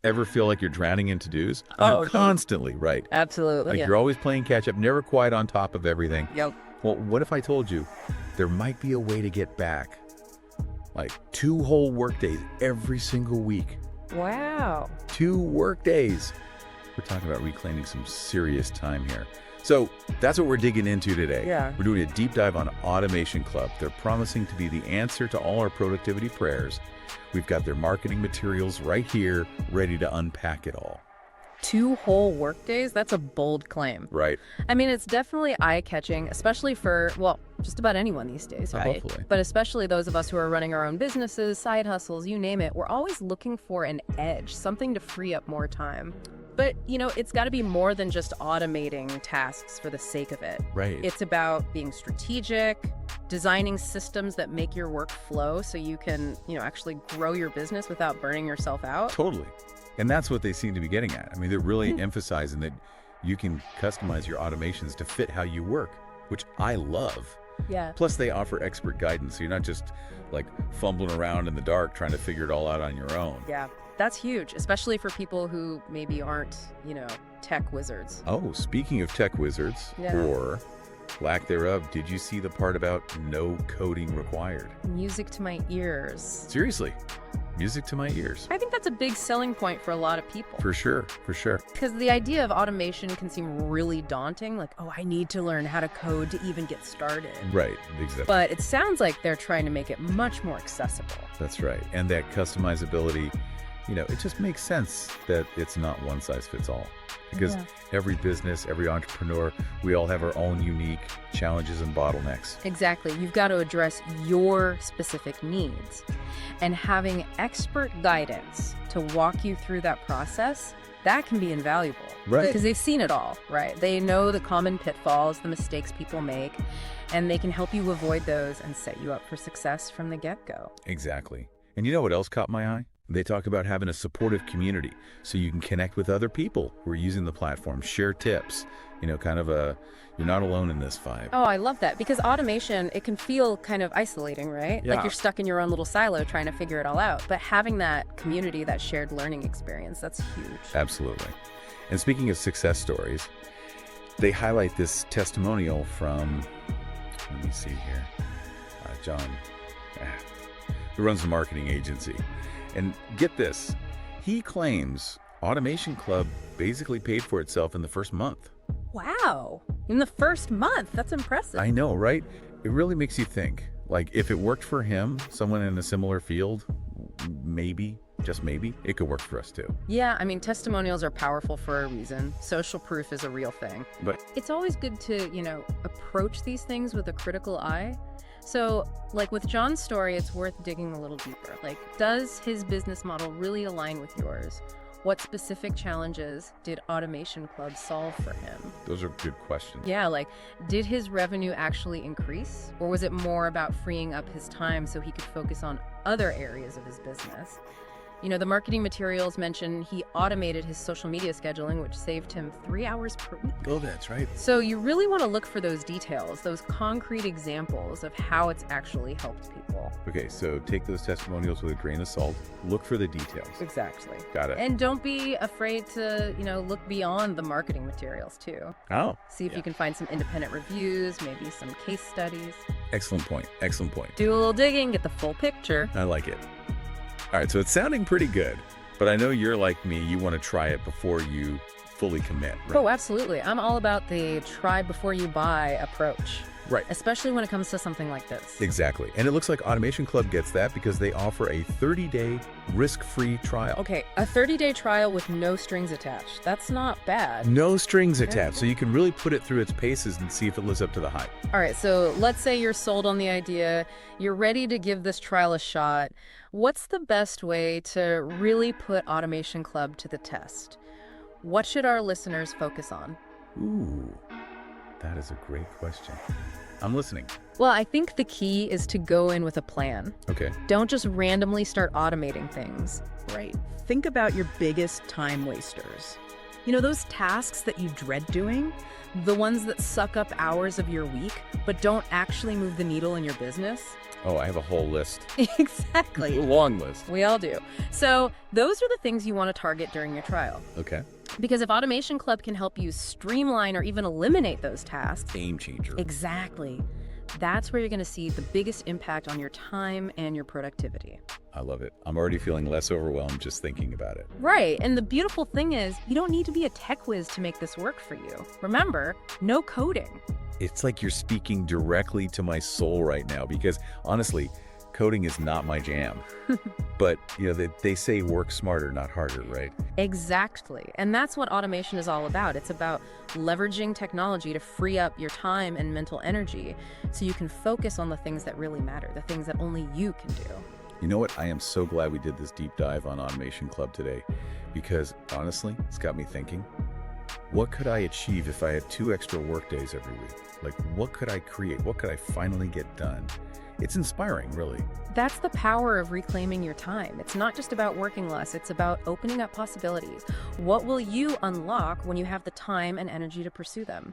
Ever feel like you're drowning in to-dos? Oh, Constantly, right? absolutely. Like Yeah. you're always playing catch up, never quite on top of everything. Yep. Well, what if I told you there might be a way to get back like 2 whole workdays every single week? Wow. 2 workdays. We're talking about reclaiming some serious time here. So that's what we're digging into today. Yeah. We're doing a deep dive on Automation Club. They're promising to be the answer to all our productivity prayers. We've got their marketing materials right here, ready to unpack it all. 2 whole workdays? That's a bold claim. Right. I mean, it's definitely eye-catching, especially for, well, just about anyone these days, right? Hopefully. But especially those of us who are running our own businesses, side hustles, you name it. We're always looking for an edge, something to free up more time. But, it's got to be more than just automating tasks for the sake of it. Right. It's about being strategic, designing systems that make your work flow so you can, actually grow your business without burning yourself out. Totally. And that's what they seem to be getting at. I mean, they're really emphasizing that you can customize your automations to fit how you work, which I love. Yeah. Plus, they offer expert guidance, so you're not just like fumbling around in the dark trying to figure it all out on your own. Yeah. That's huge, especially for people who maybe aren't, tech wizards. Oh, speaking of tech wizards, Yeah. or lack thereof, did you see the part about no coding required? Music to my ears. Seriously, music to my ears. I think that's a big selling point for a lot of people. For sure, for sure. Because the idea of automation can seem really daunting, like, oh, I need to learn how to code to even get started. Right, exactly. But it sounds like they're trying to make it much more accessible. That's right. And that customizability, it just makes sense that it's not one size fits all. Because Yeah. every business, every entrepreneur, we all have our own unique challenges and bottlenecks. Exactly. You've got to address your specific needs. And having expert guidance to walk you through that process, that can be invaluable. Right. Because they've seen it all, right? They know the common pitfalls, the mistakes people make, and they can help you avoid those and set you up for success from the get-go. Exactly. And you know what else caught my eye? They talk about having a supportive community so you can connect with other people who are using the platform, share tips, kind of you're not alone in this vibe. Oh, I love that. Because automation, it can feel kind of isolating, right? Yeah. Like you're stuck in your own little silo trying to figure it all out. But having that community, that shared learning experience, that's huge. Absolutely. And speaking of success stories, they highlight this testimonial from, let me see here, John, who runs the marketing agency. And get this, he claims Automation Club basically paid for itself in the first month. Wow. In the first month, that's impressive. I know, right? It really makes you think, like, if it worked for him, someone in a similar field, maybe, just maybe, it could work for us too. Yeah, I mean, testimonials are powerful for a reason. Social proof is a real thing. But It's always good to, approach these things with a critical eye. So, like with John's story, it's worth digging a little deeper. Like, does his business model really align with yours? What specific challenges did Automation Club solve for him? those are good questions. Yeah, like, did his revenue actually increase? Or was it more about freeing up his time so he could focus on other areas of his business? The marketing materials mention he automated his social media scheduling, which saved him 3 hours per week. Oh, that's right. So you really want to look for those details, those concrete examples of how it's actually helped people. Okay, so take those testimonials with a grain of salt. Look for the details. Exactly. Got it. And don't be afraid to, look beyond the marketing materials too. Oh, See if yeah. you can find some independent reviews, maybe some case studies. Excellent point. Excellent point. Do a little digging, get the full picture. I like it. All right, so it's sounding pretty good, but I know you're like me. You want to try it before you fully commit, right? Oh, absolutely. I'm all about the try before you buy approach, Right. especially when it comes to something like this. Exactly. And it looks like Automation Club gets that because they offer a 30-day risk-free trial. Okay, a 30-day trial with no strings attached. That's not bad. No strings attached, so you can really put it through its paces and see if it lives up to the hype. All right, so let's say you're sold on the idea, you're ready to give this trial a shot. What's the best way to really put Automation Club to the test? What should our listeners focus on? Ooh, that is a great question. I'm listening. Well, I think the key is to go in with a plan. Okay. Don't just randomly start automating things. Right. Think about your biggest time wasters. Those tasks that you dread doing, The ones that suck up hours of your week, but don't actually move the needle in your business. Oh, I have a whole list. Exactly. A long list. We all do. So those are the things you want to target during your trial. Okay. Because if Automation Club can help you streamline or even eliminate those tasks, Game changer. exactly, that's where you're going to see the biggest impact on your time and your productivity. I love it. I'm already feeling less overwhelmed just thinking about it. Right, and the beautiful thing is, you don't need to be a tech whiz to make this work for you. Remember, no coding. It's like you're speaking directly to my soul right now because honestly, coding is not my jam. But, they say work smarter, not harder, right? Exactly, and that's what automation is all about. It's about leveraging technology to free up your time and mental energy so you can focus on the things that really matter, the things that only you can do. You know what? I am so glad we did this deep dive on Automation Club today because honestly, it's got me thinking, what could I achieve if I had 2 extra work days every week? Like, what could I create? What could I finally get done? It's inspiring, really. That's the power of reclaiming your time. It's not just about working less, it's about opening up possibilities. What will you unlock when you have the time and energy to pursue them?